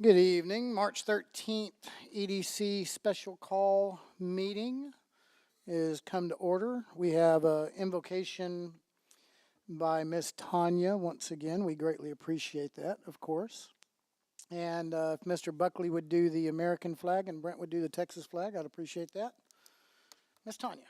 Good evening. March 13th, EDC special call meeting is come to order. We have an invocation by Miss Tanya. Once again, we greatly appreciate that, of course. And if Mr. Buckley would do the American flag and Brent would do the Texas flag, I'd appreciate that. Miss Tanya.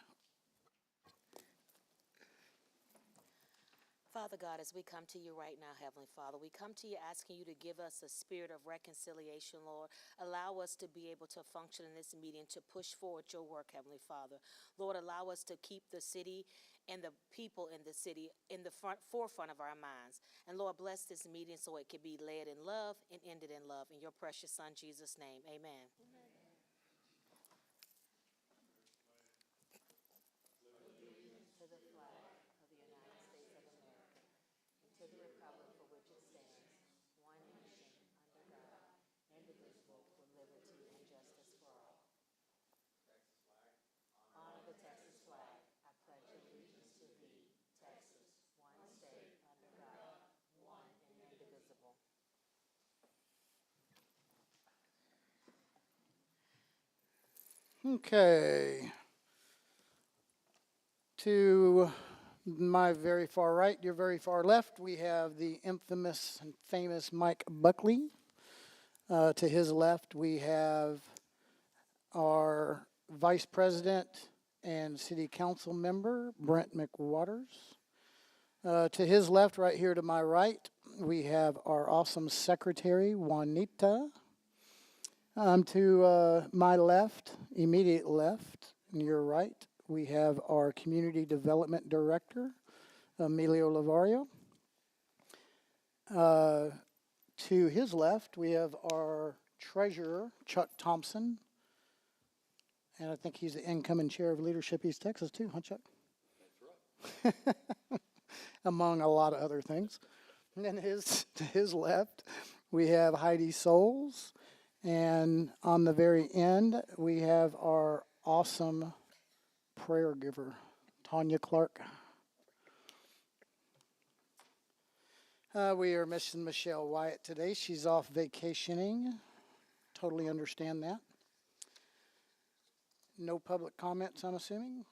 Father God, as we come to you right now, Heavenly Father, we come to you asking you to give us a spirit of reconciliation, Lord. Allow us to be able to function in this meeting, to push forward your work, Heavenly Father. Lord, allow us to keep the city and the people in the city in the forefront of our minds. And Lord, bless this meeting so it can be led in love and ended in love. In your precious Son, Jesus' name, amen. To the flag of the United States of America, and to the republic for which it stands, one nation, under God, indivisible, with liberty and justice for all. Honor the Texas flag. I pledge allegiance to thee, Texas, one state, under God, one and indivisible. Okay. To my very far right, your very far left, we have the infamous and famous Mike Buckley. To his left, we have our Vice President and City Council member, Brent McWaters. To his left, right here to my right, we have our awesome secretary, Juanita. To my left, immediate left, and your right, we have our Community Development Director, Emilio Lavario. To his left, we have our Treasurer, Chuck Thompson. And I think he's the incoming Chair of Leadership East Texas too, huh, Chuck? That's right. Among a lot of other things. And then to his left, we have Heidi Souls. And on the very end, we have our awesome prayer giver, Tanya Clark. We are missing Michelle Wyatt today. She's off vacationing. Totally understand that. No public comments, I'm assuming.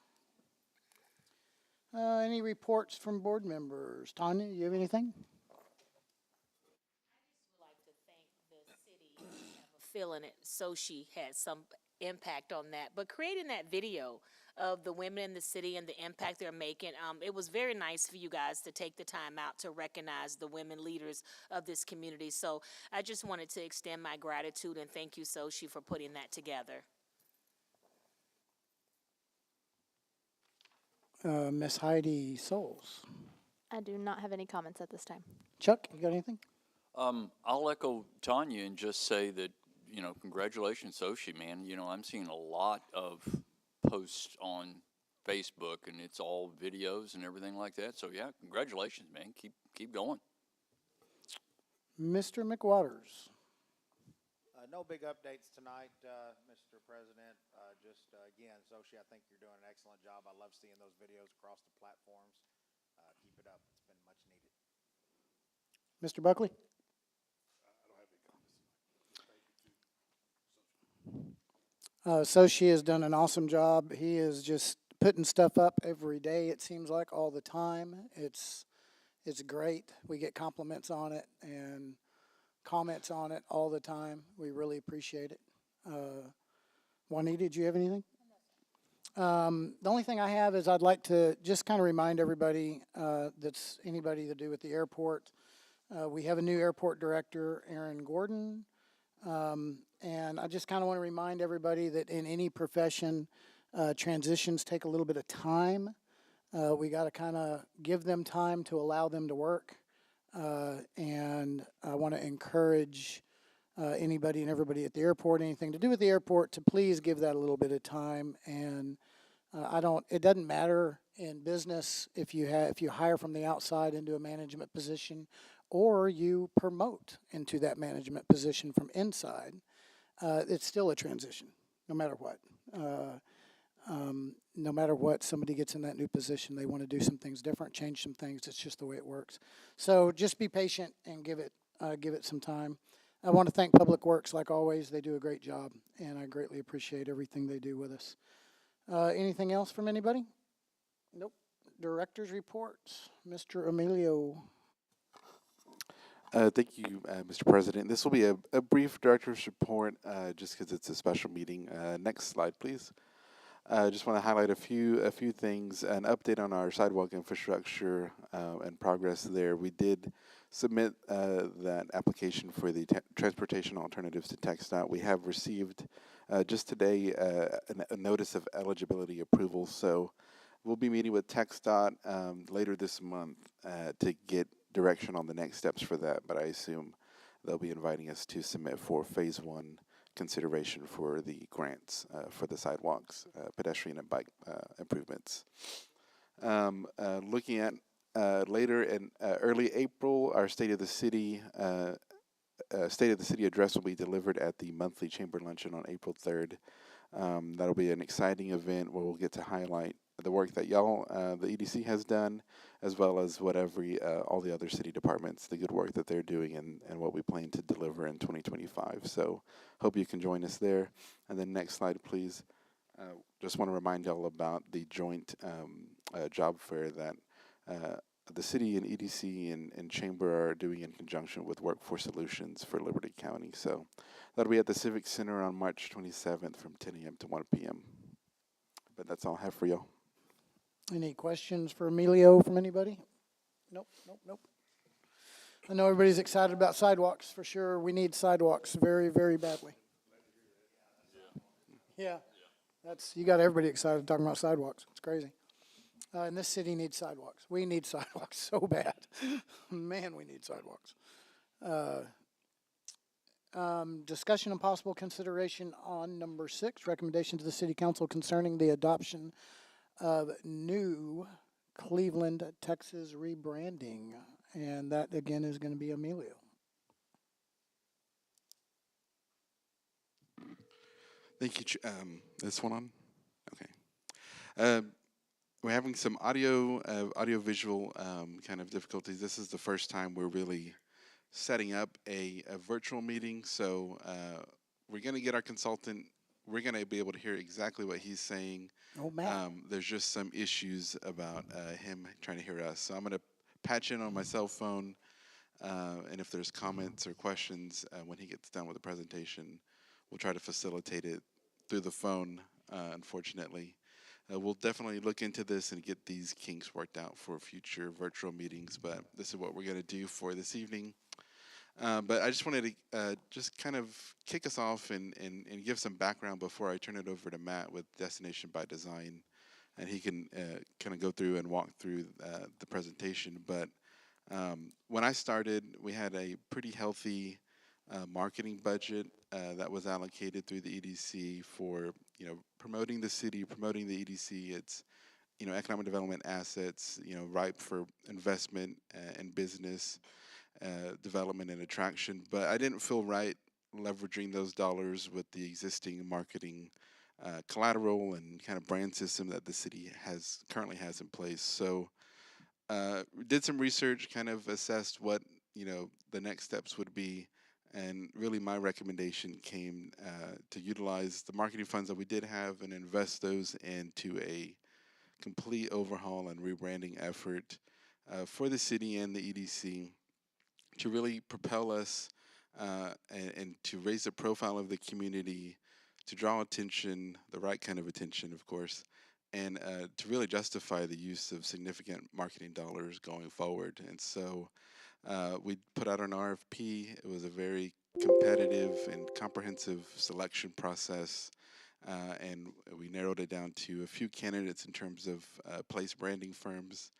Any reports from board members? Tanya, you have anything? I'd like to thank the city for feeling it, so she had some impact on that. But creating that video of the women in the city and the impact they're making, it was very nice for you guys to take the time out to recognize the women leaders of this community. So I just wanted to extend my gratitude and thank you, Sochi, for putting that together. Miss Heidi Souls. I do not have any comments at this time. Chuck, you got anything? I'll echo Tanya and just say that, congratulations, Sochi, man. I'm seeing a lot of posts on Facebook, and it's all videos and everything like that. So, yeah, congratulations, man. Keep going. Mr. McWaters. No big updates tonight, Mr. President. Again, Zoshi, I think you're doing an excellent job. I love seeing those videos across the platforms. Keep it up. It's been much needed. Mr. Buckley? I don't have any comments tonight. Thank you to Sochi has done an awesome job. He is just putting stuff up every day, it seems like, all the time. It's great. We get compliments on it and comments on it all the time. We really appreciate it. Juanita, did you have anything? The only thing I have is I'd like to just kind of remind everybody that's anybody to do with the airport. We have a new airport director, Aaron Gordon. And I just kind of want to remind everybody that in any profession, transitions take a little bit of time. We got to kind of give them time to allow them to work. And I want to encourage anybody and everybody at the airport, anything to do with the airport, to please give that a little bit of time. And it doesn't matter in business if you hire from the outside into a management position or you promote into that management position from inside. It's still a transition, no matter what. No matter what, somebody gets in that new position, they want to do some things different, change some things. It's just the way it works. So just be patient and give it some time. I want to thank Public Works, like always. They do a great job, and I greatly appreciate everything they do with us. Anything else from anybody? Nope. Director's reports. Mr. Emilio. Thank you, Mr. President. This will be a brief director's report, just because it's a special meeting. Next slide, please. Just want to highlight a few things. An update on our sidewalk infrastructure and progress there. We did submit that application for the transportation alternatives to TxDOT. We have received just today a notice of eligibility approval. So we'll be meeting with TxDOT later this month to get direction on the next steps for that. But I assume they'll be inviting us to submit for phase 1 consideration for the grants for the sidewalks, pedestrian and bike improvements. Looking at later in early April, our State of the City address will be delivered at the monthly chamber luncheon on April 3rd. That'll be an exciting event where we'll get to highlight the work that y'all, the EDC has done, as well as all the other city departments, the good work that they're doing and what we plan to deliver in 2025. So hope you can join us there. And then next slide, please. Just want to remind y'all about the joint job fair that the city and EDC and Chamber are doing in conjunction with Workforce Solutions for Liberty County. So that'll be at the Civic Center on March 27th from 10 a.m. to 1 p.m. But that's all I have for y'all. Any questions for Emilio from anybody? Nope. I know everybody's excited about sidewalks, for sure. We need sidewalks very, very badly. Yeah. You got everybody excited talking about sidewalks. It's crazy. And this city needs sidewalks. We need sidewalks so bad. Man, we need sidewalks. Discussion and possible consideration on number 6, recommendation to the City Council concerning the adoption of new Cleveland, Texas rebranding. And that, again, is going to be Emilio. Thank you. This one on? Okay. We're having some audio-visual kind of difficulties. This is the first time we're really setting up a virtual meeting. So we're going to get our consultant. We're going to be able to hear exactly what he's saying. Oh, man. There's just some issues about him trying to hear us. So I'm going to patch in on my cell phone. And if there's comments or questions when he gets done with the presentation, we'll try to facilitate it through the phone, unfortunately. We'll definitely look into this and get these kinks worked out for future virtual meetings, but this is what we're going to do for this evening. But I just wanted to just kind of kick us off and give some background before I turn it over to Matt with Destination by Design, and he can kind of go through and walk through the presentation. But when I started, we had a pretty healthy marketing budget that was allocated through the EDC for promoting the city, promoting the EDC. It's economic development assets, ripe for investment and business development and attraction. But I didn't feel right leveraging those dollars with the existing marketing collateral and kind of brand system that the city currently has in place. So did some research, kind of assessed what the next steps would be. And really my recommendation came to utilize the marketing funds that we did have and invest those into a complete overhaul and rebranding effort for the city and the EDC to really propel us and to raise the profile of the community, to draw attention, the right kind of attention, of course, and to really justify the use of significant marketing dollars going forward. And so we put out an RFP. It was a very competitive and comprehensive selection process, and we narrowed it down to a few candidates in terms of place branding firms.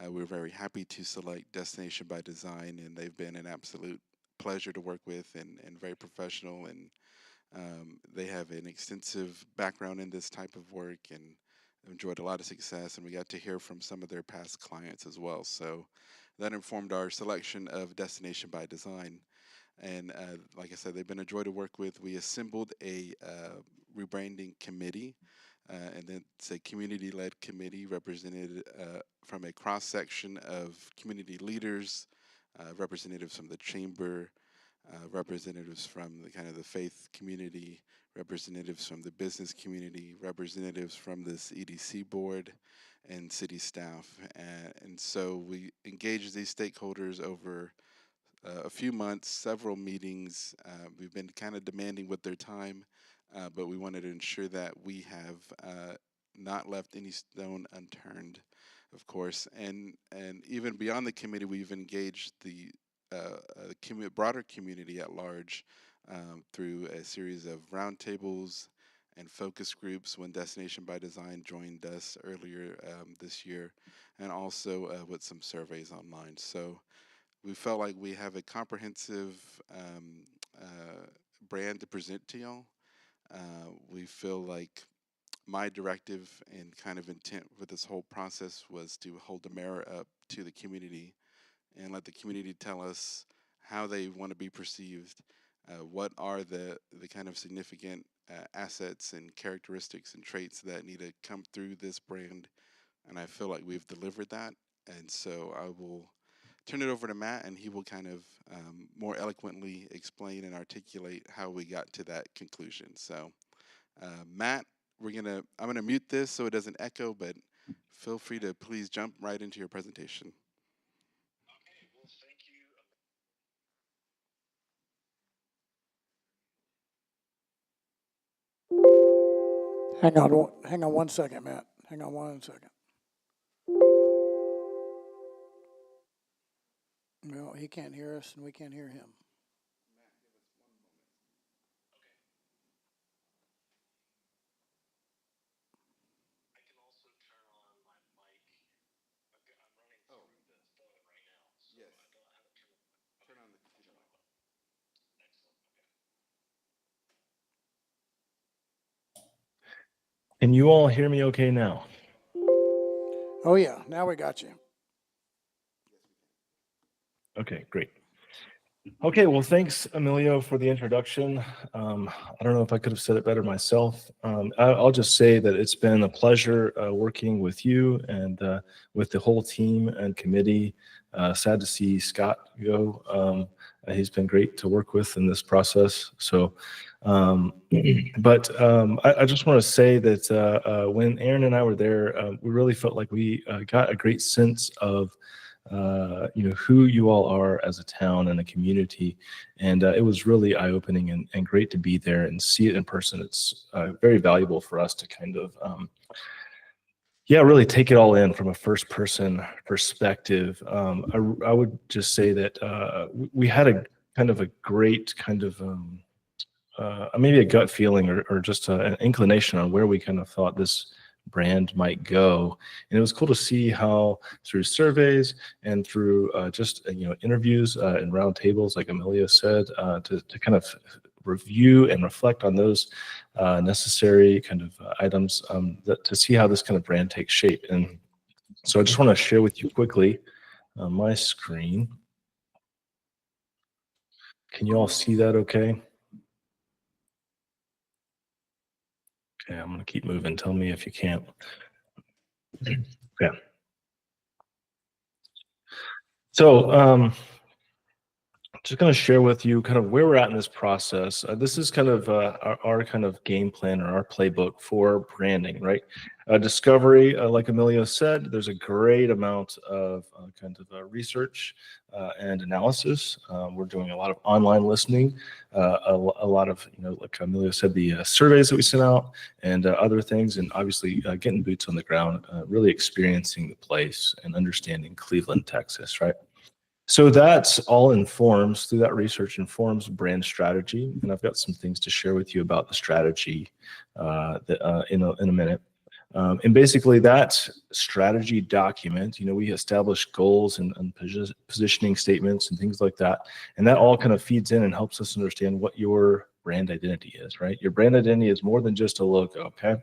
We're very happy to select Destination by Design, and they've been an absolute pleasure to work with and very professional, and they have an extensive background in this type of work and enjoyed a lot of success, and we got to hear from some of their past clients as well. So that informed our selection of Destination by Design. And like I said, they've been a joy to work with. We assembled a rebranding committee, and then it's a community-led committee represented from a cross-section of community leaders, representatives from the chamber, representatives from the kind of the faith community, representatives from the business community, representatives from this EDC board, and city staff. And so we engaged these stakeholders over a few months, several meetings. We've been kind of demanding with their time, but we wanted to ensure that we have not left any stone unturned, of course. And even beyond the committee, we've engaged the broader community at large through a series of roundtables and focus groups when Destination by Design joined us earlier this year, and also with some surveys online. So we felt like we have a comprehensive brand to present to y'all. We feel like my directive and kind of intent with this whole process was to hold the mirror up to the community and let the community tell us how they want to be perceived, what are the kind of significant assets and characteristics and traits that need to come through this brand. And I feel like we've delivered that. And so I will turn it over to Matt, and he will kind of more eloquently explain and articulate how we got to that conclusion. So Matt, I'm gonna mute this so it doesn't echo, but feel free to please jump right into your presentation. Okay, well, thank you. Hang on 1 second, Matt. Hang on 1 second. No, he can't hear us, and we can't hear him. I can also turn on my mic. Okay, I'm running through the phone right now, so Yes. I don't have it turned on. Turn on the computer mic. Excellent. Okay. Can you all hear me okay now? Oh, yeah, now we got you. Okay, great. Okay, well, thanks, Emilio, for the introduction. I don't know if I could have said it better myself. I'll just say that it's been a pleasure working with you and with the whole team and committee. Sad to see Scott go. He's been great to work with in this process. So, but I just want to say that when Aaron and I were there, we really felt like we got a great sense of who you all are as a town and a community. And it was really eye-opening and great to be there and see it in person. It's very valuable for us to kind of, really take it all in from a first-person perspective. I would just say that we had a kind of a great kind of maybe a gut feeling or just an inclination on where we kind of thought this brand might go. And it was cool to see how through surveys and through just interviews and roundtables, like Amelia said, to kind of review and reflect on those necessary kind of items to see how this kind of brand takes shape. And so I just want to share with you quickly on my screen. Can you all see that okay? Okay, I'm going to keep moving. Tell me if you can't. Okay. So just going to share with you kind of where we're at in this process. This is kind of our kind of game plan or our playbook for branding, right? Discovery, like Emilio said, there's a great amount of kind of research and analysis. We're doing a lot of online listening, a lot of, like Emilio said, the surveys that we sent out and other things, and obviously getting boots on the ground, really experiencing the place and understanding Cleveland, Texas, right? So that's all through that research informs brand strategy. And I've got some things to share with you about the strategy in a minute. And basically that strategy document, we establish goals and positioning statements and things like that. And that all kind of feeds in and helps us understand what your brand identity is, right? Your brand identity is more than just a logo, okay?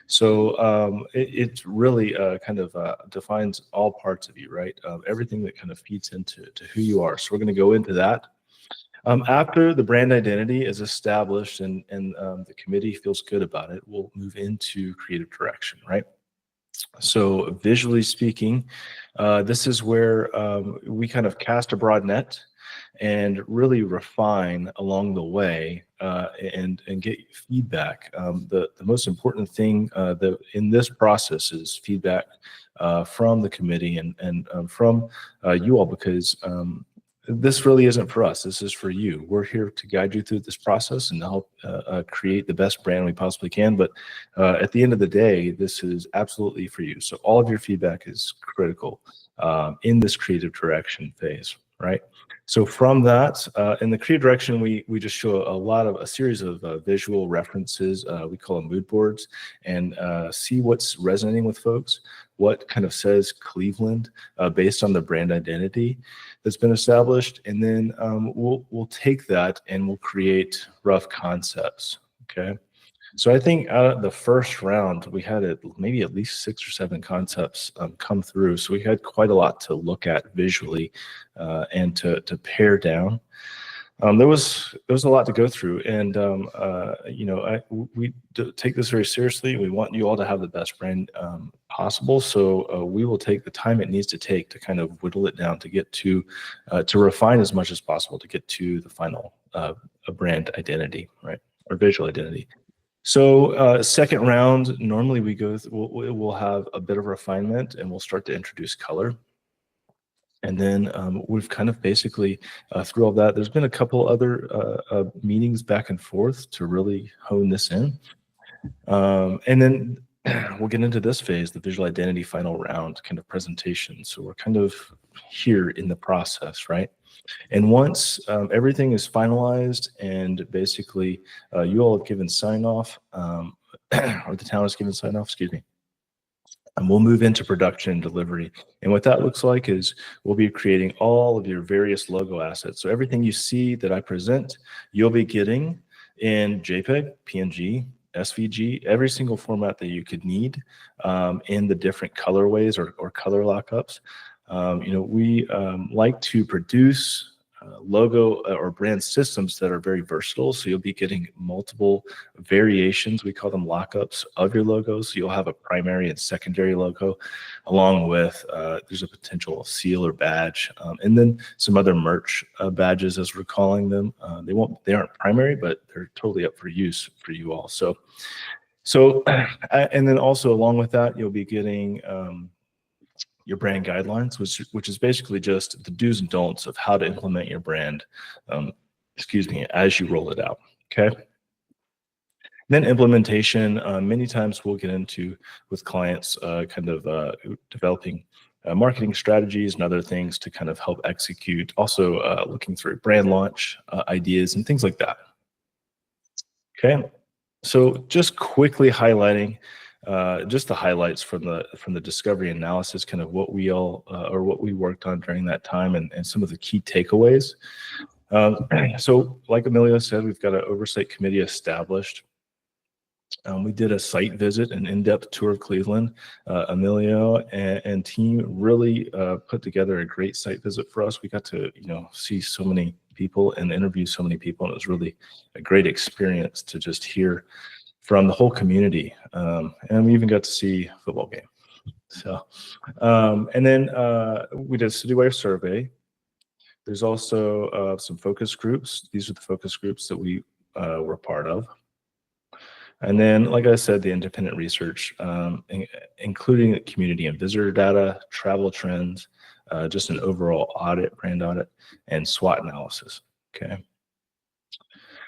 So it really kind of defines all parts of you, right? Everything that kind of feeds into who you are. So we're going to go into that. After the brand identity is established and the committee feels good about it, we'll move into creative direction, right? So visually speaking, this is where we kind of cast a broad net and really refine along the way and get feedback. The most important thing that in this process is feedback from the committee and from you all, because this really isn't for us. This is for you. We're here to guide you through this process and help create the best brand we possibly can. But at the end of the day, this is absolutely for you. So all of your feedback is critical in this creative direction phase, right? So from that, in the creative direction, we just show a series of visual references. We call them mood boards, and see what's resonating with folks, what kind of says Cleveland based on the brand identity that's been established. And then we'll take that and we'll create rough concepts, okay? So I think out of the first round, we had maybe at least 6 or 7 concepts come through. So we had quite a lot to look at visually and to pare down. There was a lot to go through, and we take this very seriously. We want you all to have the best brand possible. So we will take the time it needs to take to kind of whittle it down to get to refine as much as possible to get to the final brand identity, right, or visual identity. So second round, normally we'll have a bit of refinement and we'll start to introduce color. And then we've kind of basically through all that, there's been a couple other meetings back and forth to really hone this in. And then we'll get into this phase, the visual identity final round kind of presentation. So we're kind of here in the process, right? And once everything is finalized and basically you all have given sign off, or the town has given sign off, excuse me, and we'll move into production and delivery. And what that looks like is we'll be creating all of your various logo assets. So everything you see that I present, you'll be getting in JPEG, PNG, SVG, every single format that you could need in the different colorways or color lockups. We like to produce logo or brand systems that are very versatile. So you'll be getting multiple variations. We call them lockups of your logos. So you'll have a primary and secondary logo, along with there's a potential seal or badge, and then some other merch badges, as we're calling them. They aren't primary, but they're totally up for use for you all. So and then also along with that, you'll be getting your brand guidelines, which is basically just the do's and don'ts of how to implement your brand, as you roll it out, okay? Then implementation, many times we'll get into with clients developing marketing strategies and other things to kind of help execute, also looking through brand launch ideas and things like that, okay? So just quickly highlighting just the highlights from the discovery analysis, kind of what we worked on during that time and some of the key takeaways. So like Emilio said, we've got an oversight committee established. We did a site visit, an in-depth tour of Cleveland. Emilio and team really put together a great site visit for us. We got to see so many people and interview so many people, and it was really a great experience to just hear from the whole community, and we even got to see a football game. So, and then we did a citywide survey. There's also some focus groups. These are the focus groups that we were part of. And then, like I said, the independent research, including community and visitor data, travel trends, just an overall audit, brand audit, and SWOT analysis, okay?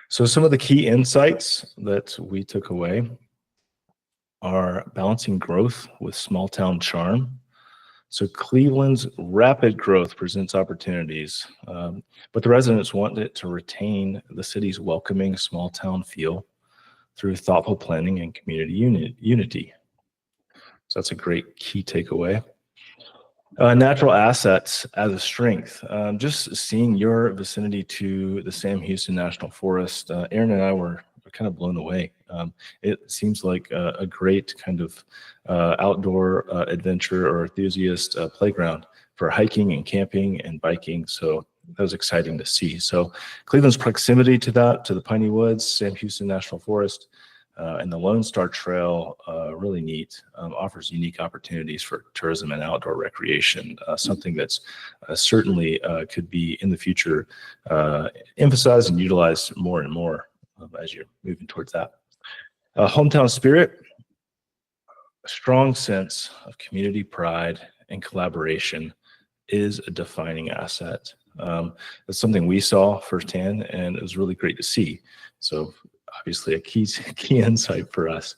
So some of the key insights that we took away are balancing growth with small town charm. So Cleveland's rapid growth presents opportunities, but the residents want it to retain the city's welcoming small town feel through thoughtful planning and community unity. So that's a great key takeaway. Natural assets as a strength. Just seeing your vicinity to the Sam Houston National Forest, Aaron and I were kind of blown away. It seems like a great kind of outdoor adventure or enthusiast playground for hiking and camping and biking. So that was exciting to see. So Cleveland's proximity to that, to the Piney Woods, Sam Houston National Forest, And the Lone Star Trail, really neat, offers unique opportunities for tourism and outdoor recreation, something that's certainly could be in the future emphasized and utilized more and more as you're moving towards that. Hometown spirit, a strong sense of community pride and collaboration is a defining asset. That's something we saw firsthand, and it was really great to see. So obviously a key insight for us.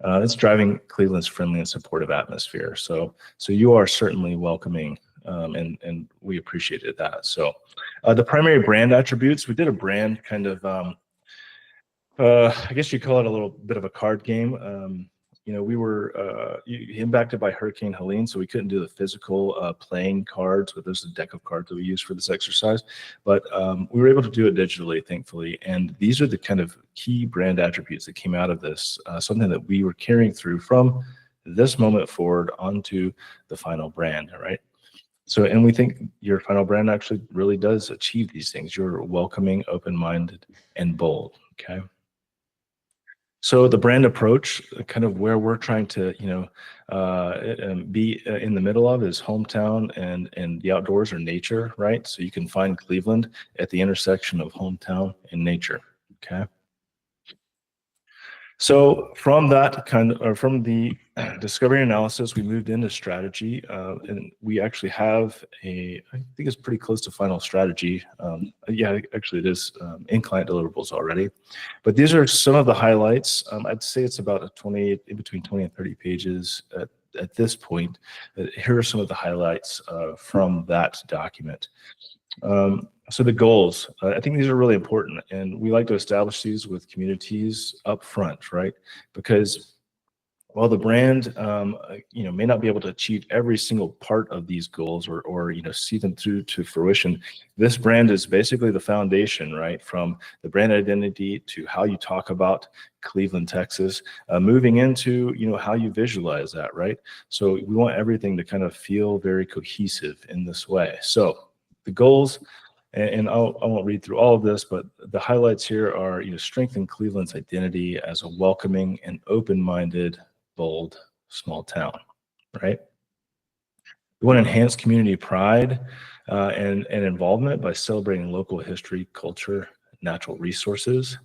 It's driving Cleveland's friendly and supportive atmosphere. So you are certainly welcoming, and we appreciated that. So the primary brand attributes, we did a brand kind of, I guess you call it a little bit of a card game. We were impacted by Hurricane Helene, so we couldn't do the physical playing cards, but there's a deck of cards that we use for this exercise. But we were able to do it digitally, thankfully. And these are the kind of key brand attributes that came out of this, something that we were carrying through from this moment forward onto the final brand, right? So, and we think your final brand actually really does achieve these things. You're welcoming, open-minded, and bold, okay? So the brand approach, kind of where we're trying to, be in the middle of is hometown and the outdoors or nature, right? So you can find Cleveland at the intersection of hometown and nature, okay? So from that from the discovery analysis, we moved into strategy, and we actually have I think it's pretty close to final strategy. Yeah, actually it is in client deliverables already, but these are some of the highlights. I'd say it's about in between 20 and 30 pages at this point. Here are some of the highlights from that document. So the goals, I think these are really important, and we like to establish these with communities up front, right? Because while the brand, may not be able to achieve every single part of these goals or see them through to fruition, this brand is basically the foundation, right? From the brand identity to how you talk about Cleveland, Texas, moving into, how you visualize that, right? So we want everything to kind of feel very cohesive in this way. So the goals, and I won't read through all of this, but the highlights here are, strengthen Cleveland's identity as a welcoming and open-minded, bold, small town, right? We want to enhance community pride and involvement by celebrating local history, culture, natural resources.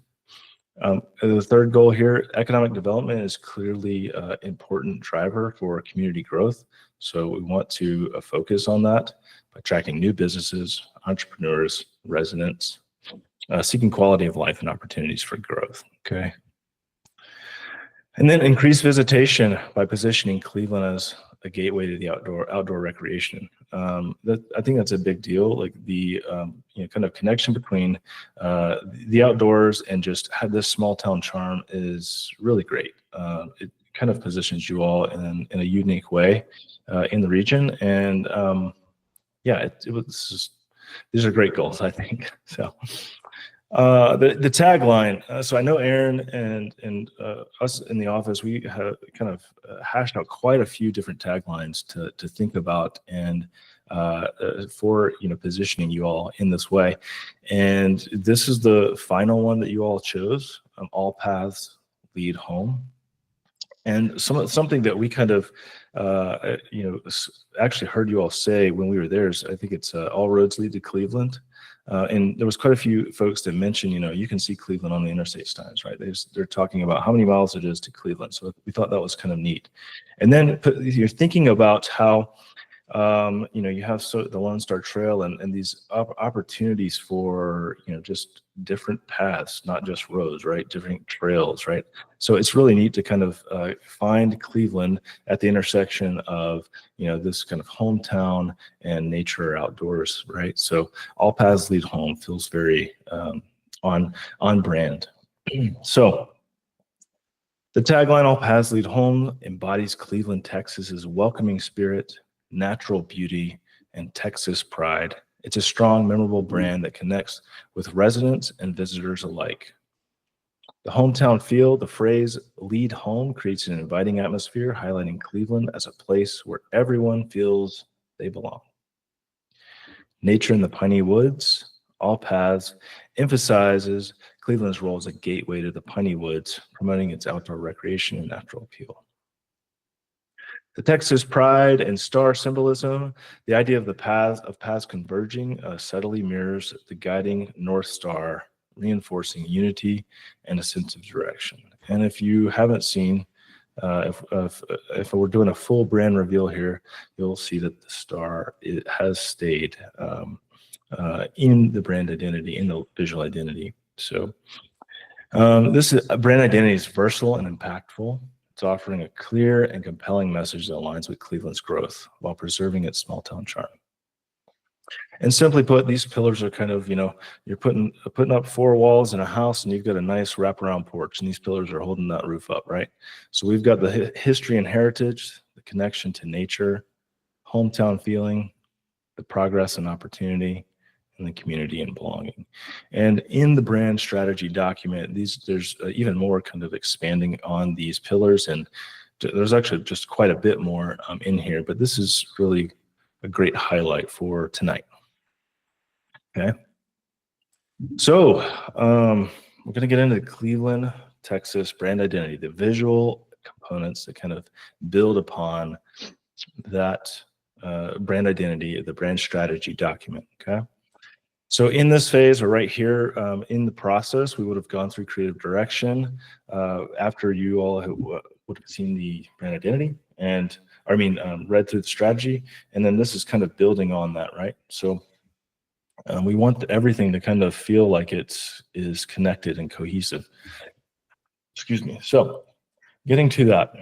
The third goal here, economic development is clearly an important driver for community growth. So we want to focus on that by attracting new businesses, entrepreneurs, residents, seeking quality of life and opportunities for growth, okay? And then increase visitation by positioning Cleveland as a gateway to the outdoor recreation. I think that's a big deal. Like the kind of connection between the outdoors and just have this small town charm is really great. It kind of positions you all in a unique way in the region, and these are great goals, I think. So. The tagline. So I know Aaron and us in the office, we have kind of hashed out quite a few different taglines to think about and for positioning you all in this way. And this is the final one that you all chose. All paths lead home. And something that we kind of actually heard you all say when we were there is I think it's all roads lead to Cleveland. And there was quite a few folks that mentioned, you can see Cleveland on the interstate signs, right? They're talking about how many miles it is to Cleveland. So we thought that was kind of neat. And then you're thinking about how, you have the Lone Star Trail and these opportunities for, just different paths, not just roads, right? Different trails, right? So it's really neat to kind of find Cleveland at the intersection of, this kind of hometown and nature outdoors, right? So all paths lead home feels very on brand. So the tagline, all paths lead home, embodies Cleveland, Texas's welcoming spirit, natural beauty, and Texas pride. It's a strong, memorable brand that connects with residents and visitors alike. The hometown feel, the phrase lead home creates an inviting atmosphere, highlighting Cleveland as a place where everyone feels they belong. Nature in the piney woods, all paths, emphasizes Cleveland's role as a gateway to the piney woods, promoting its outdoor recreation and natural appeal. The Texas pride and star symbolism, the idea of the paths converging subtly mirrors the guiding North Star, reinforcing unity and a sense of direction. And if you haven't seen, if we're doing a full brand reveal here, you'll see that the star has stayed in the brand identity, in the visual identity. So this brand identity is versatile and impactful. It's offering a clear and compelling message that aligns with Cleveland's growth while preserving its small town charm. And simply put, these pillars are kind of, you're putting up 4 walls in a house and you've got a nice wraparound porch, and these pillars are holding that roof up, right? So we've got the history and heritage, the connection to nature, hometown feeling, the progress and opportunity, and the community and belonging. And in the brand strategy document, there's even more kind of expanding on these pillars, and there's actually just quite a bit more in here, but this is really a great highlight for tonight. Okay. So we're going to get into the Cleveland, Texas brand identity, the visual components that kind of build upon that brand identity, the brand strategy document. Okay. So in this phase, or right here in the process, we would have gone through creative direction after you all would have seen the brand identity and, read through the strategy. And then this is kind of building on that, right? So we want everything to kind of feel like it is connected and cohesive. Excuse me. So getting to that,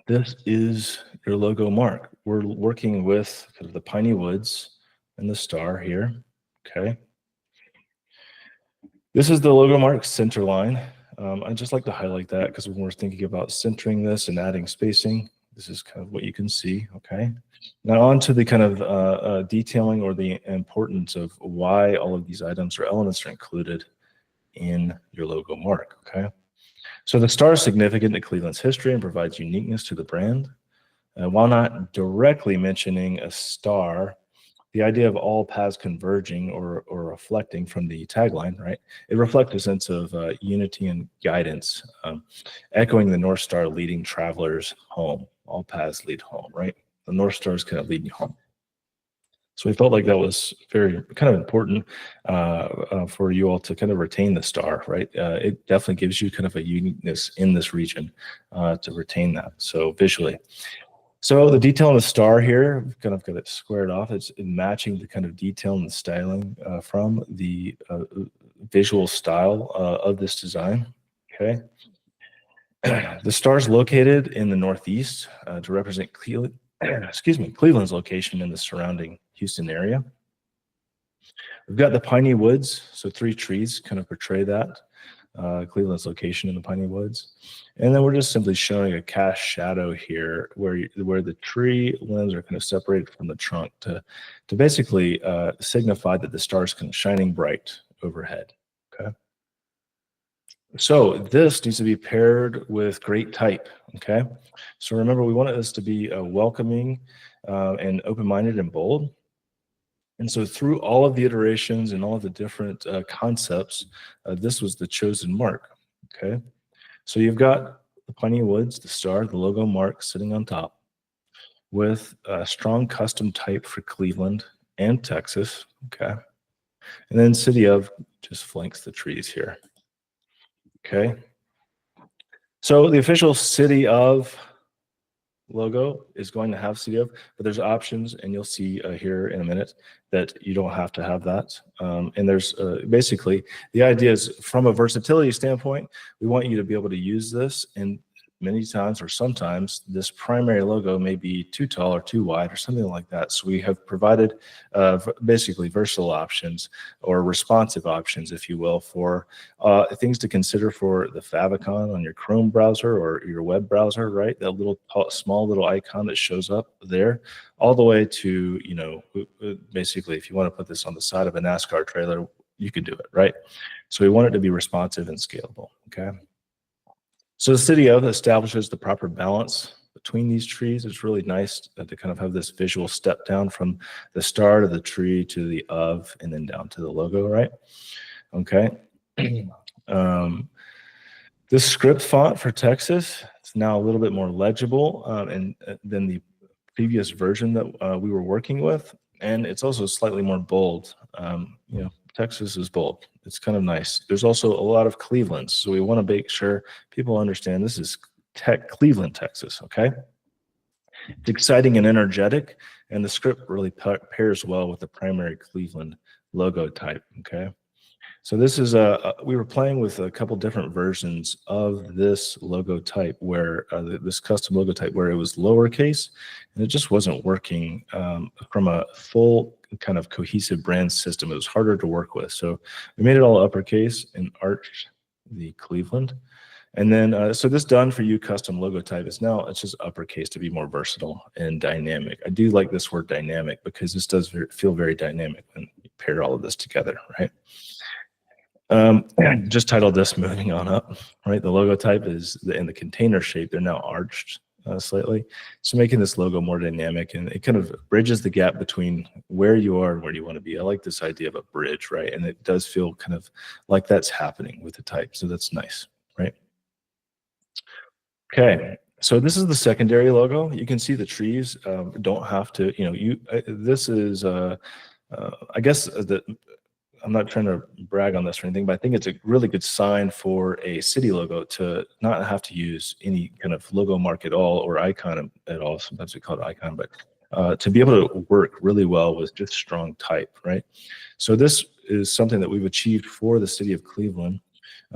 this is your logo mark. We're working with kind of the piney woods and the star here. Okay. This is the logo mark center line. I'd just like to highlight that because when we're thinking about centering this and adding spacing, this is kind of what you can see. Okay. Now on to the kind of detailing or the importance of why all of these items or elements are included in your logo mark. Okay. So the star is significant to Cleveland's history and provides uniqueness to the brand. While not directly mentioning a star, the idea of all paths converging or reflecting from the tagline, right? It reflects a sense of unity and guidance, echoing the North Star leading travelers home. All paths lead home, right? The North Star is kind of leading you home. So we felt like that was very kind of important for you all to kind of retain the star, right? It definitely gives you kind of a uniqueness in this region to retain that. So visually. So the detail on the star here, we've kind of got it squared off. It's matching the kind of detail and the styling from the visual style of this design. Okay. The star is located in the Northeast to represent Cleveland's location in the surrounding Houston area. We've got the piney woods, so 3 trees kind of portray that. Cleveland's location in the piney woods. And then we're just simply showing a cast shadow here where the tree limbs are kind of separated from the trunk to basically signify that the star is kind of shining bright overhead. Okay. So this needs to be paired with great type. Okay. So remember, we wanted this to be welcoming and open-minded and bold. And so through all of the iterations and all of the different concepts, this was the chosen mark. Okay. So you've got the piney woods, the star, the logo mark sitting on top with a strong custom type for Cleveland and Texas. Okay. And then city of just flanks the trees here. Okay. So the official city of logo is going to have city of, but there's options, and you'll see here in a minute that you don't have to have that. And there's basically the idea is from a versatility standpoint, we want you to be able to use this, and many times or sometimes this primary logo may be too tall or too wide or something like that. So we have provided basically versatile options or responsive options, if you will, for things to consider for the favicon on your Chrome browser or your web browser, right? That little small little icon that shows up there, all the way to, basically if you want to put this on the side of a NASCAR trailer, you could do it, right? So we want it to be responsive and scalable, okay? So the city of establishes the proper balance between these trees. It's really nice to kind of have this visual step down from the start of the tree to the of, and then down to the logo, right? Okay. um, this script font for Texas is now a little bit more legible than the previous version that we were working with, and it's also slightly more bold. Texas is bold. It's kind of nice. There's also a lot of Cleveland, so we want to make sure people understand this is Cleveland, Texas. Okay, it's exciting and energetic, and the script really pairs well with the primary Cleveland logo type. Okay. So this is we were playing with a couple different versions of this logo type where this custom logo type where it was lowercase and it just wasn't working from a full kind of cohesive brand system. It was harder to work with. So we made it all uppercase and arched the Cleveland. And then, so this done for you custom logo type is now, it's just uppercase to be more versatile and dynamic. I do like this word dynamic because this does feel very dynamic when you pair all of this together, right? Just titled this moving on up, right? The logo type is in the container shape. They're now arched slightly. So making this logo more dynamic, and it kind of bridges the gap between where you are and where you want to be. I like this idea of a bridge, right? And it does feel kind of like that's happening with the type. So that's nice, right? Okay. So this is the secondary logo. You can see the trees don't have to, this is, I guess I'm not trying to brag on this or anything, but I think it's a really good sign for a city logo to not have to use any kind of logo mark at all or icon at all. Sometimes we call it icon, but to be able to work really well with just strong type, right? So this is something that we've achieved for the city of Cleveland.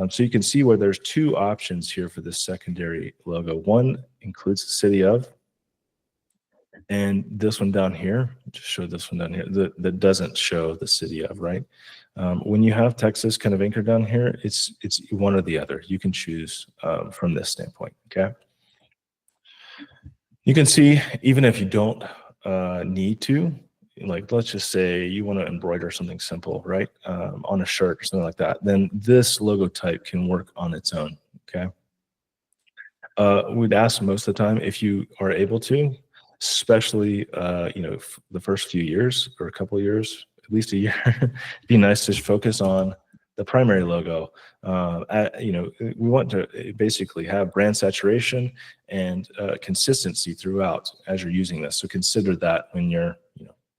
So you can see where there's two options here for this secondary logo. One includes the city of, and this one down here, just show this one down here, that doesn't show the city of, right? When you have Texas kind of anchored down here, it's one or the other. You can choose from this standpoint, okay? You can see, even if you don't need to, like let's just say you want to embroider something simple, right? On a shirt or something like that, then this logo type can work on its own, okay? We'd ask most of the time if you are able to, especially the first few years or a couple of years, at least a year, it'd be nice to focus on the primary logo. We want to basically have brand saturation and consistency throughout as you're using this. So consider that when you're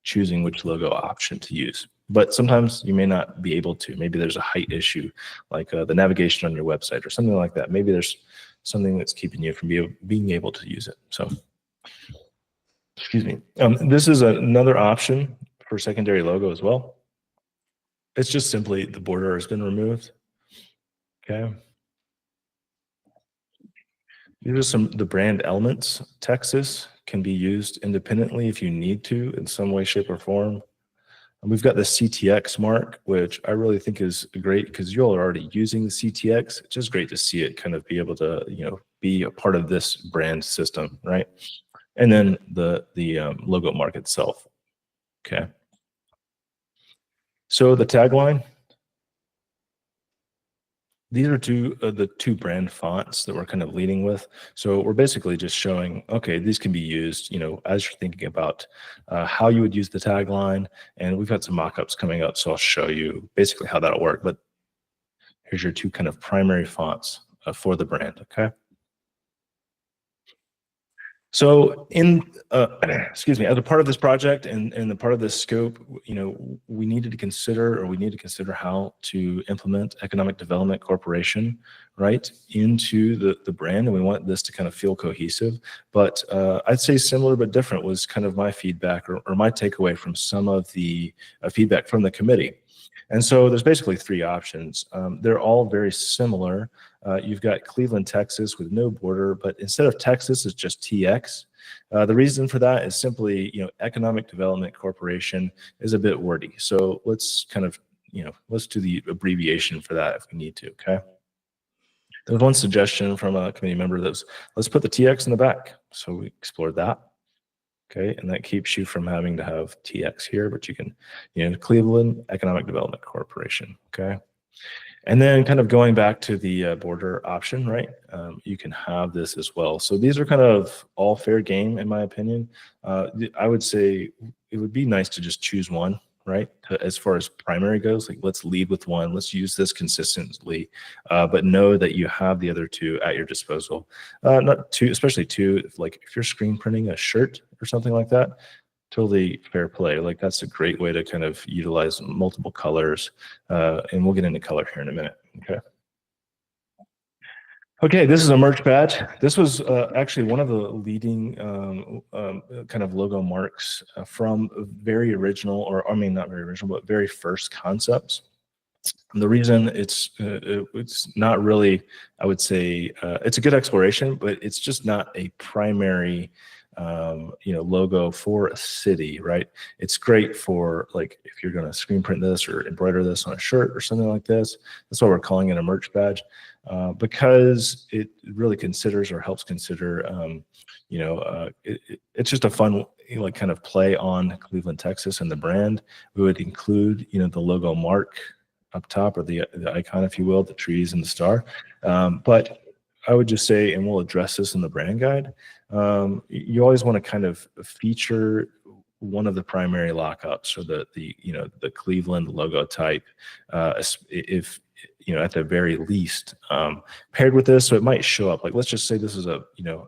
choosing which logo option to use. But sometimes you may not be able to. Maybe there's a height issue, like the navigation on your website or something like that. Maybe there's something that's keeping you from being able to use it. So, excuse me. This is another option for secondary logo as well. It's just simply the border has been removed. Okay. These are the brand elements. Texas can be used independently if you need to in some way, shape, or form. And we've got the CTX mark, which I really think is great because you all are already using the CTX. It's just great to see it kind of be able to, be a part of this brand system, right? And then the logo mark itself. Okay. So the tagline. These are the two brand fonts that we're kind of leading with. So we're basically just showing, okay, these can be used, as you're thinking about how you would use the tagline. And we've got some mock-ups coming up, so I'll show you basically how that'll work. But here's your two kind of primary fonts for the brand, okay? So excuse me, as a part of this project and the part of this scope, we need to consider how to implement Economic Development Corporation, right, into the brand. And we want this to kind of feel cohesive. But I'd say similar but different was kind of my feedback or my takeaway from some of the feedback from the committee. And so there's basically three options. They're all very similar. You've got Cleveland, Texas with no border, but instead of Texas, it's just TX. The reason for that is simply, Economic Development Corporation is a bit wordy. So let's kind of, let's do the abbreviation for that if we need to, okay? There was one suggestion from a committee member that was, let's put the TX in the back. So we explored that. Okay, and that keeps you from having to have TX here, but you can, Cleveland Economic Development Corporation, okay? And then kind of going back to the border option, right? You can have this as well. So these are kind of all fair game, in my opinion. I would say it would be nice to just choose one, right? As far as primary goes, like let's lead with one, let's use this consistently, but know that you have the other two at your disposal. Not two, especially two, like if you're screen printing a shirt or something like that, totally fair play. Like that's a great way to kind of utilize multiple colors. And we'll get into color here in a minute. Okay. Okay, this is a merch badge. This was actually one of the leading kind of logo marks from very original, or I mean, not very original, but very first concepts. And the reason it's not really, I would say, it's a good exploration, but it's just not a primary logo for a city, right? It's great for like if you're going to screen print this or embroider this on a shirt or something like this. That's why we're calling it a merch badge, because it really considers or helps consider, it's just a fun like kind of play on Cleveland, Texas, and the brand. We would include the logo mark up top, or the icon, if you will, the trees and the star. But I would just say, and we'll address this in the brand guide, you always want to kind of feature one of the primary lockups, or the Cleveland logo type, if at the very least, paired with this. So it might show up, like, let's just say this is a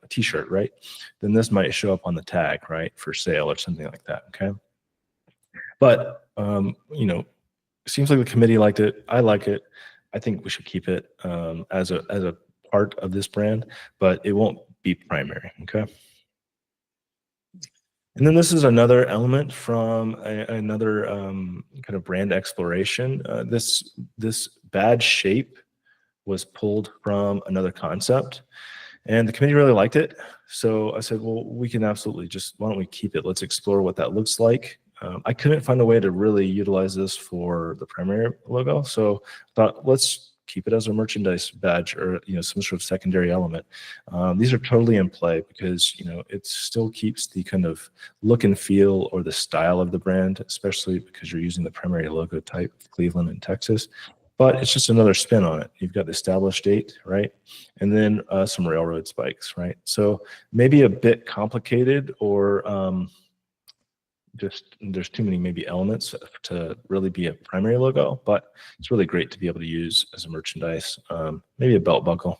t-shirt, right? Then this might show up on the tag, right, for sale or something like that. Okay. But seems like the committee liked it. I like it. I think we should keep it as a part of this brand, but it won't be primary. Okay. And then this is another element from another kind of brand exploration. This badge shape was pulled from another concept, and the committee really liked it. So I said, well, we can absolutely why don't we keep it? Let's explore what that looks like. I couldn't find a way to really utilize this for the primary logo, so I thought let's keep it as a merchandise badge, or some sort of secondary element. These are totally in play because it still keeps the kind of look and feel or the style of the brand, especially because you're using the primary logo type, Cleveland and Texas. But it's just another spin on it. You've got the established date, right? And then some railroad spikes, right? So maybe a bit complicated, or just there's too many maybe elements to really be a primary logo, but it's really great to be able to use as a merchandise. Maybe a belt buckle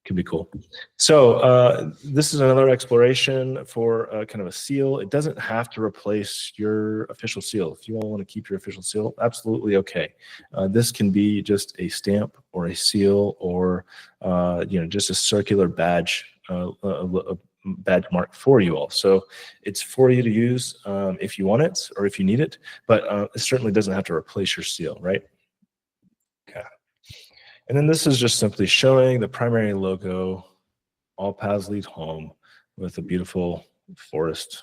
could be cool. So this is another exploration for kind of a seal. It doesn't have to replace your official seal. If you all want to keep your official seal, absolutely okay. This can be just a stamp or a seal, or just a circular badge, badge mark for you all. So it's for you to use if you want it or if you need it, but it certainly doesn't have to replace your seal, right? Okay. And then this is just simply showing the primary logo, all paths lead home, with a beautiful forest,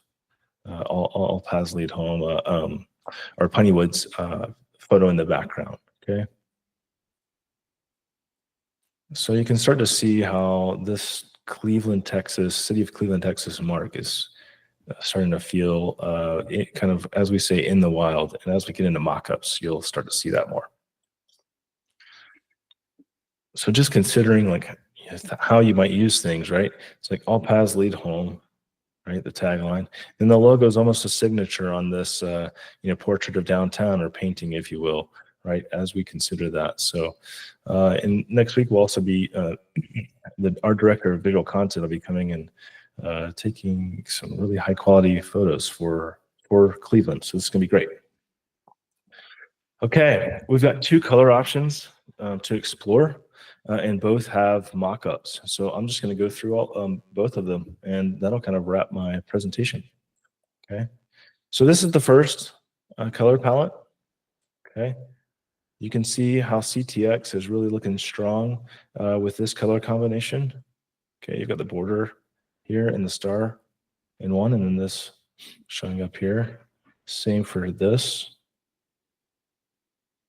all paths lead home, or Piney Woods photo in the background, okay? So you can start to see how this Cleveland, Texas, city of Cleveland, Texas mark is starting to feel kind of, as we say, in the wild. And as we get into mock-ups, you'll start to see that more. So just considering like how you might use things, right? It's like all paths lead home, right? The tagline. And the logo is almost a signature on this, portrait of downtown, or painting, if you will, right? As we consider that. So, and next week we'll also be, our director of visual content will be coming and taking some really high quality photos for Cleveland. So this is gonna be great. Okay, we've got two color options to explore, and both have mock-ups. So I'm just gonna go through both of them, and that'll kind of wrap my presentation. Okay, so this is the first color palette. Okay, you can see how CTX is really looking strong with this color combination. Okay, you've got the border here and the star in one, and then this showing up here. Same for this.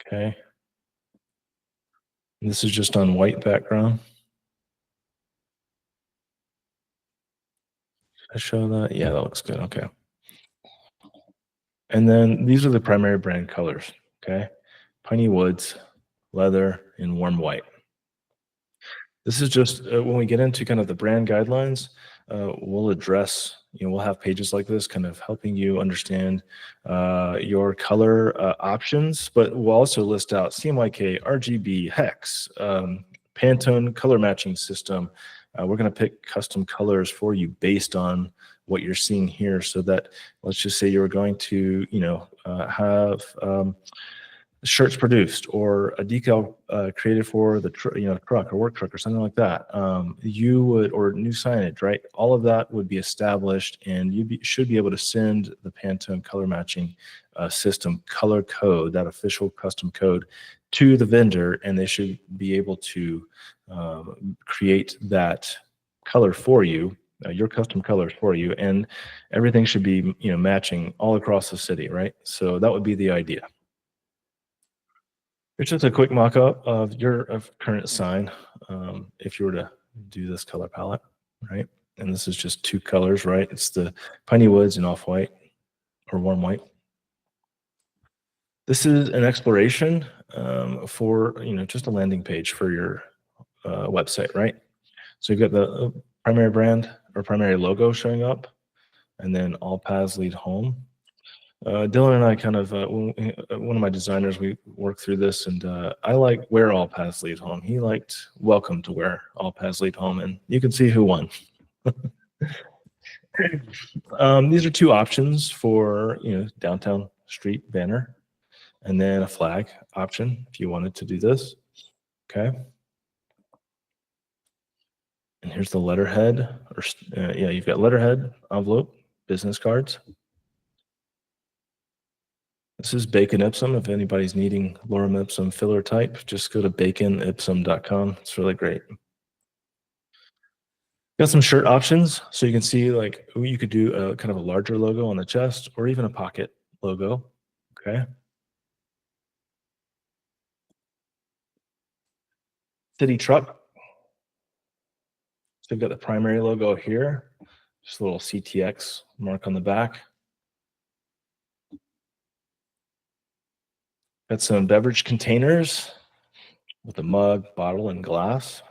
Okay. And this is just on white background. Should I show that? Yeah, that looks good. Okay. And then these are the primary brand colors. Okay. Piney Woods, leather, and warm white. This is just when we get into kind of the brand guidelines, we'll address, we'll have pages like this kind of helping you understand your color options, but we'll also list out CMYK, RGB, hex, Pantone color matching system. We're going to pick custom colors for you based on what you're seeing here, so that, let's just say you're going to, have shirts produced or a decal created for the truck or work truck or something like that. You would, or new signage, right? All of that would be established, and you should be able to send the Pantone color matching system color code, that official custom code, to the vendor, and they should be able to create that color for you, your custom colors for you, and everything should be matching all across the city, right? So that would be the idea. It's just a quick mock-up of your current sign, if you were to do this color palette, right? And this is just two colors, right? It's the Piney Woods and Off-White or Warm White. This is an exploration for, just a landing page for your website, right? So you've got the primary brand or primary logo showing up, and then all paths lead home. Dylan and I kind of, one of my designers, we worked through this, and I like where all paths lead home. He liked welcome to where all paths lead home, and you can see who won. These are two options for, downtown street banner, and then a flag option if you wanted to do this. Okay. And here's the letterhead, or yeah, you've got letterhead, envelope, business cards. This is Bacon Ipsum. If anybody's needing lorem ipsum filler type, just go to baconipsum.com. It's really great. Got some shirt options. So you can see, like, you could do a kind of a larger logo on the chest, or even a pocket logo. Okay. City truck. So we've got the primary logo here, just a little CTX mark on the back. Got some beverage containers with a mug, bottle, and glass.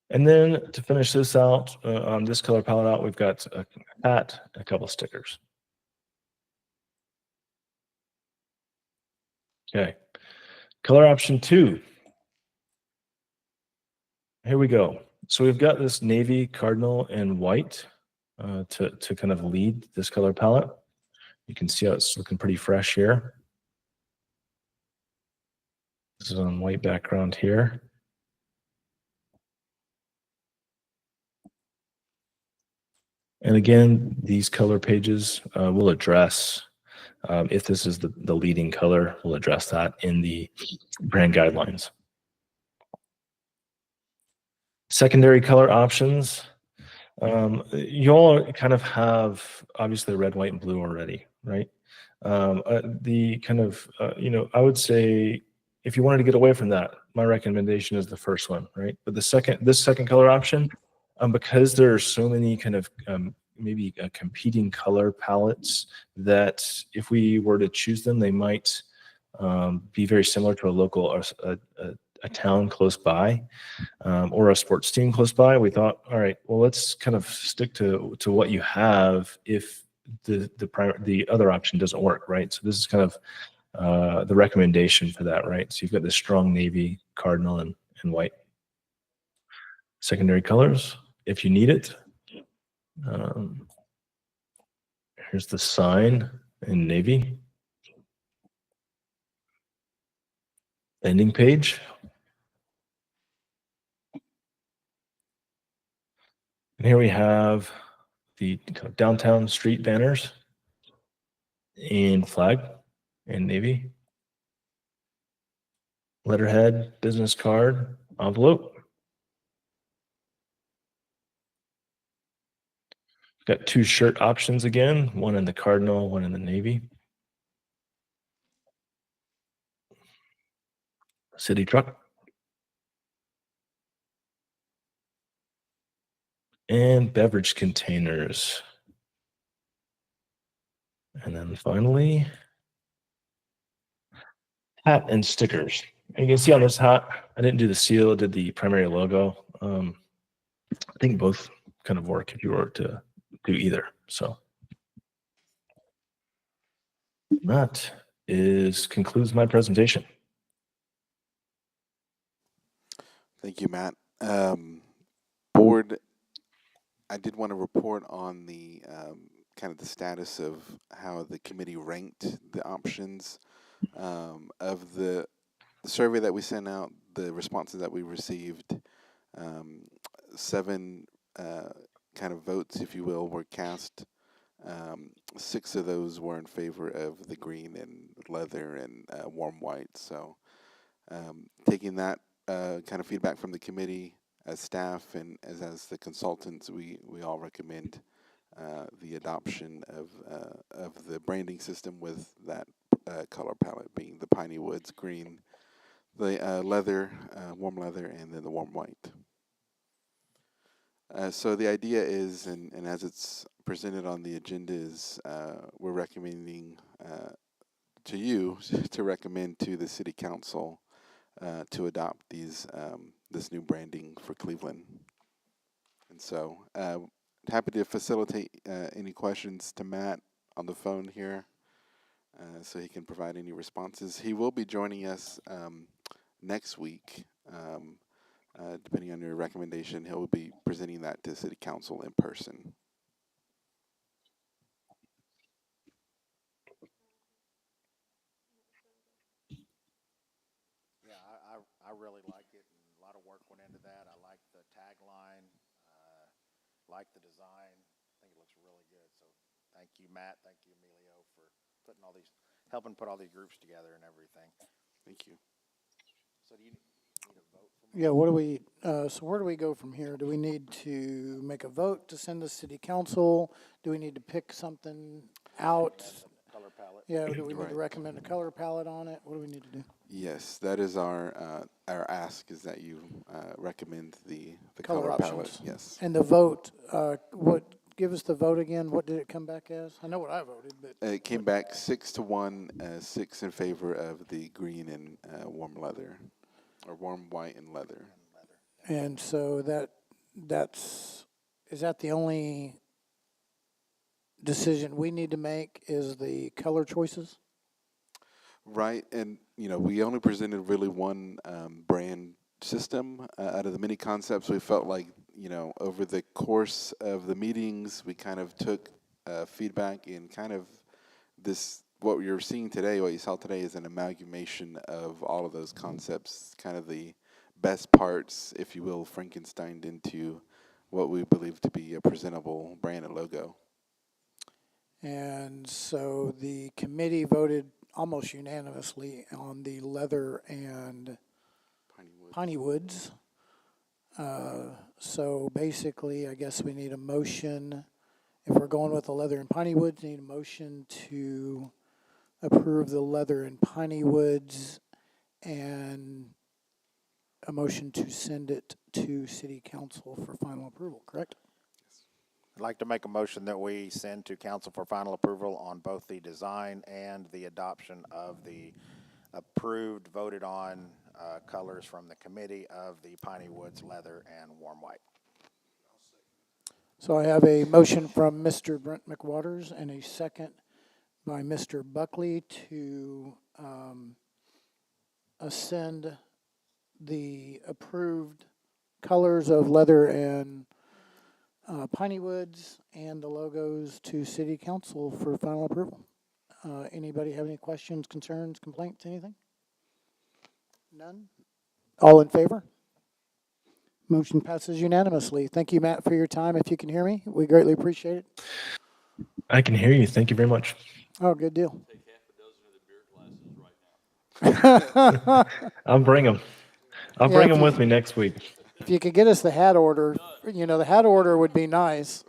And then to finish this out, on this color palette out, we've got a hat and a couple stickers. Okay. Color option 2. Here we go. So we've got this navy, cardinal, and white to kind of lead this color palette. You can see how it's looking pretty fresh here. This is on white background here. And again, these color pages will address, if this is the leading color, we'll address that in the brand guidelines. Secondary color options. You all kind of have, obviously, red, white, and blue already, right? The kind of, I would say, if you wanted to get away from that, my recommendation is the first one, right? But this second color option, because there are so many kind of maybe competing color palettes, that if we were to choose them, they might be very similar to a local or a town close by, or a sports team close by. We thought, all right, well, let's kind of stick to what you have if the other option doesn't work, right? So this is kind of the recommendation for that, right? So you've got this strong navy, cardinal, and white. Secondary colors, if you need it. Here's the sign in navy. Landing page. And here we have the downtown street banners in flag and navy. Letterhead, business card, envelope. Got two shirt options again, one in the cardinal, one in the navy. City truck. And beverage containers. And then finally, hat and stickers. And you can see on this hat, I didn't do the seal, did the primary logo. I think both kind of work if you were to do either. So that concludes my presentation. Thank you, Matt. Board, I did want to report on the kind of the status of how the committee ranked the options of the survey that we sent out, the responses that we received. 7 kind of votes, if you will, were cast. 6 of those were in favor of the green and leather and warm white. So taking that kind of feedback from the committee as staff and as the consultants, we all recommend the adoption of the branding system with that color palette being the piney woods green, the leather, warm leather, and then the warm white. So the idea is, and as it's presented on the agenda, is we're recommending to you to recommend to the city council to adopt this new branding for Cleveland. And so happy to facilitate any questions to Matt on the phone here so he can provide any responses. He will be joining us next week. Depending on your recommendation, he'll be presenting that to City Council in person. Yeah, I really like it, and a lot of work went into that. I like the tagline, like the design. I think it looks really good. So thank you, Matt. Thank you, Emilio, for helping put all these groups together and everything. Thank you. So do you need a vote from Yeah, what do we, so where do we go from here? Do we need to make a vote to send to city council? Do we need to pick something out? color palette? Yeah, do we need Right. to recommend a color palette on it? What do we need to do? Yes, that is our ask, is that you recommend the Color color palette. options. Yes. And the vote, give us the vote again. What did it come back as? I know what I voted, but It came back 6-1, 6 in favor of the green and warm leather, or warm white and leather. and so is that the only decision we need to make is the color choices? Right, and we only presented really one brand system out of the many concepts. We felt like over the course of the meetings, we kind of took feedback and kind of what you're seeing today, what you saw today, is an amalgamation of all of those concepts, kind of the best parts, if you will, Frankensteined into what we believe to be a presentable brand and logo. And so the committee voted almost unanimously on the leather and piney woods. So basically, I guess we need a motion. If we're going with the leather and piney woods, need a motion to approve the leather and piney woods and a motion to send it to city council for final approval, correct? I'd like to make a motion that we send to council for final approval on both the design and the adoption of the approved, voted on colors from the committee of the piney woods, leather, and warm white. So I have a motion from Mr. Brent McWaters and a second by Mr. Buckley to send the approved colors of leather and piney woods and the logos to city council for final approval. Anybody have any questions, concerns, complaints, anything? None? All in favor? Motion passes unanimously. Thank you, Matt, for your time. If you can hear me, we greatly appreciate it. I can hear you. Thank you very much. Oh, good deal. Take half a dozen of the beer glasses right now. I'll bring them. I'll Yeah, bring if them you- with me next week. If you could get us the hat order, the hat order would be nice.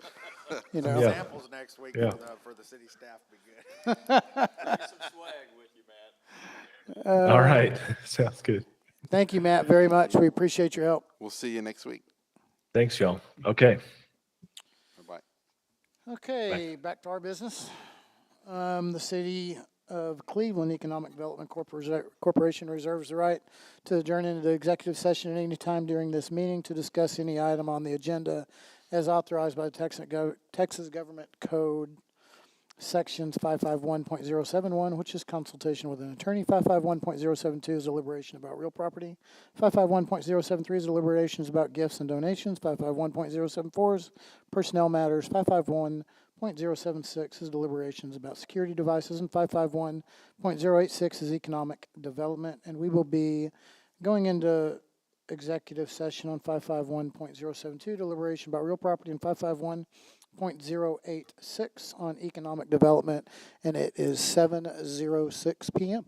Yeah. Samples next week Yeah. for the city staff would be good. Take some swag with you, Matt. All right. Sounds good. Thank you, Matt, very much. We appreciate your help. We'll see you next week. Thanks, y'all. Okay. Bye-bye. Okay, back to our business. The city of Cleveland Economic Development Corporation reserves the right to adjourn into executive session at any time during this meeting to discuss any item on the agenda as authorized by the Texas Government Code Sections 551.071, which is consultation with an attorney. 551.072 is deliberation about real property. 551.073 is deliberations about gifts and donations. 551.074 is personnel matters. 551.076 is deliberations about security devices. And 551.086 is economic development. And we will be going into executive session on 551.072, deliberation about real property, and 551.086 on economic development, and it is 7:06 p.m.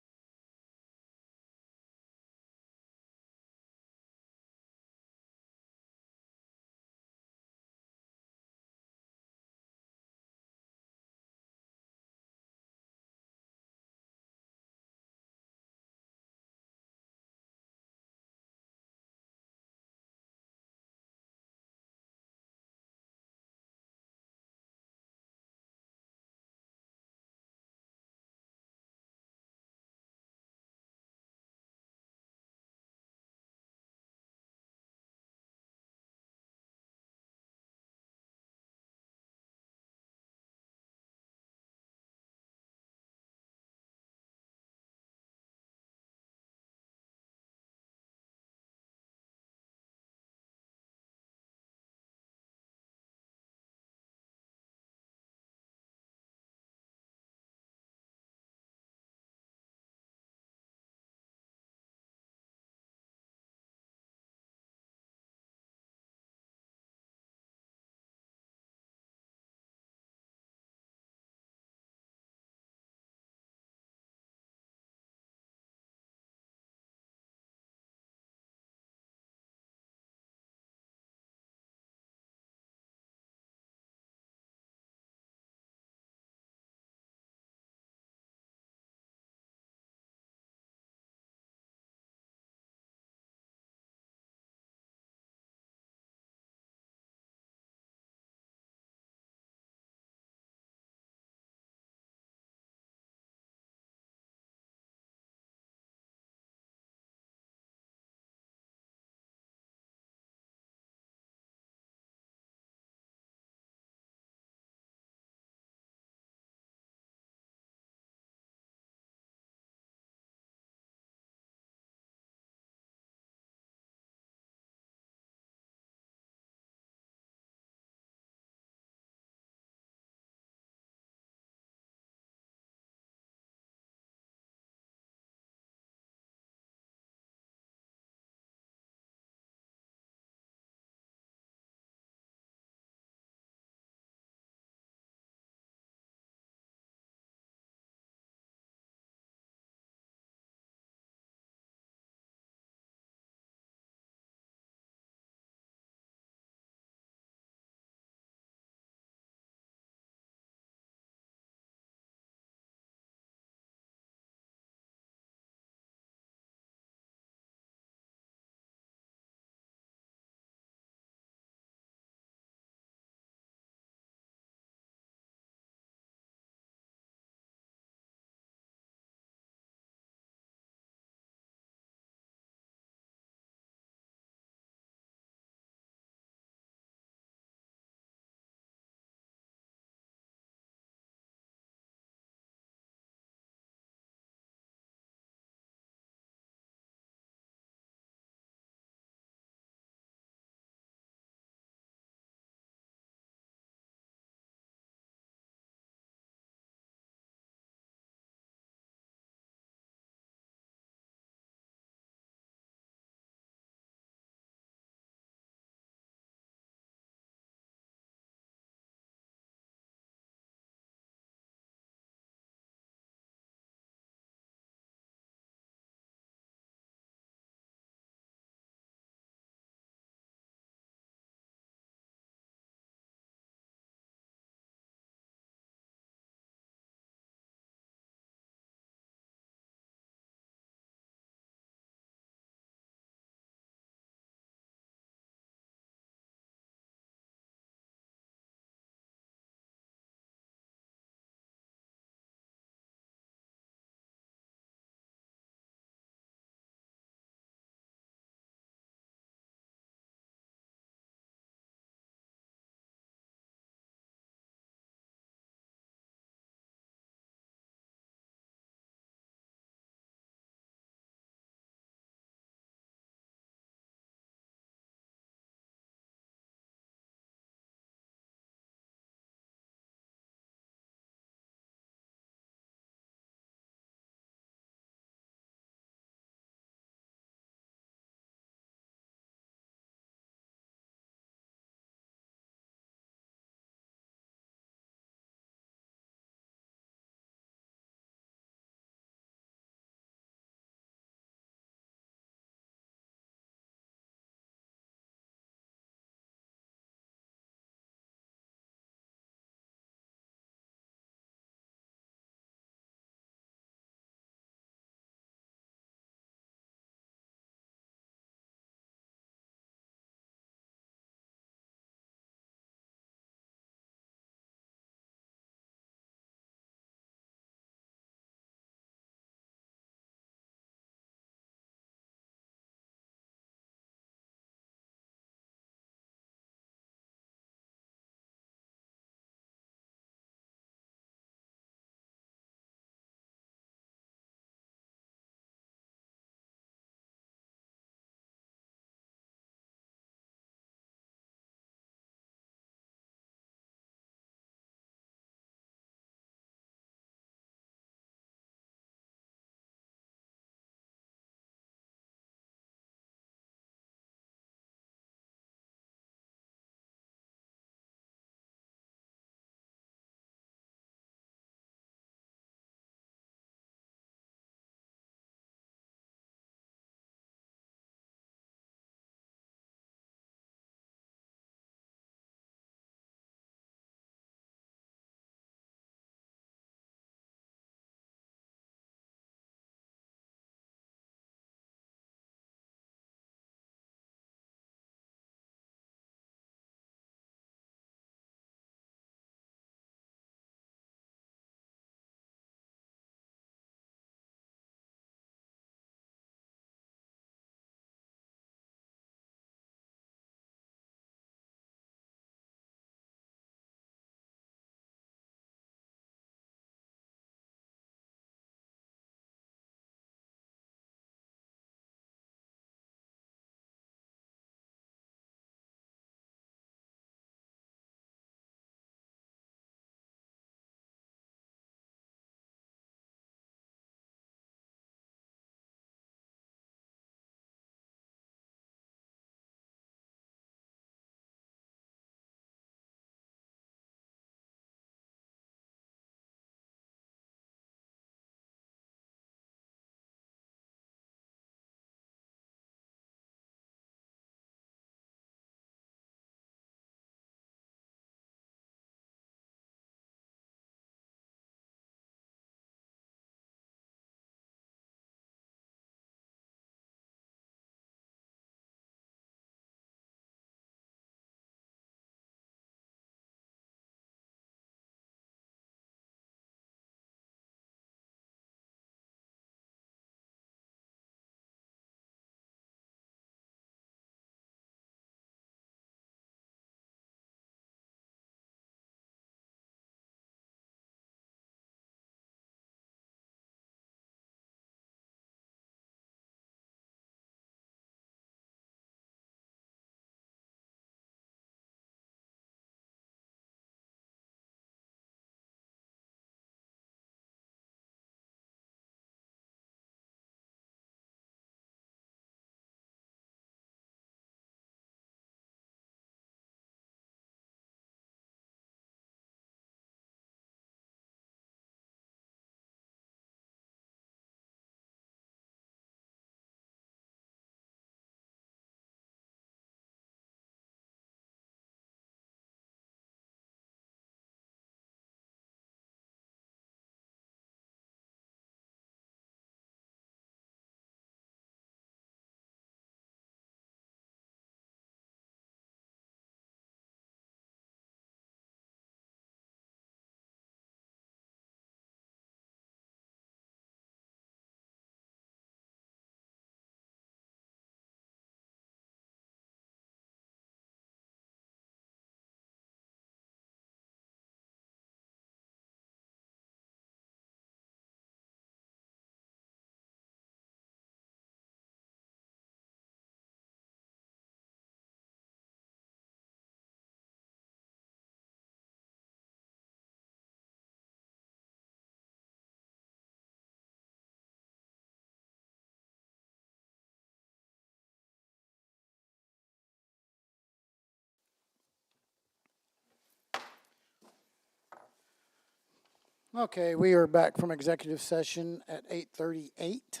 Okay, we are back from executive session at 8:38.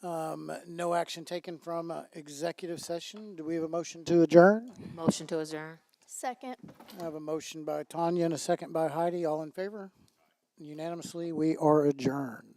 No action taken from executive session. Do we have a motion to adjourn? Motion to adjourn. Second. I have a motion by Tanya and a second by Heidi. All in favor? Unanimously, we are adjourned.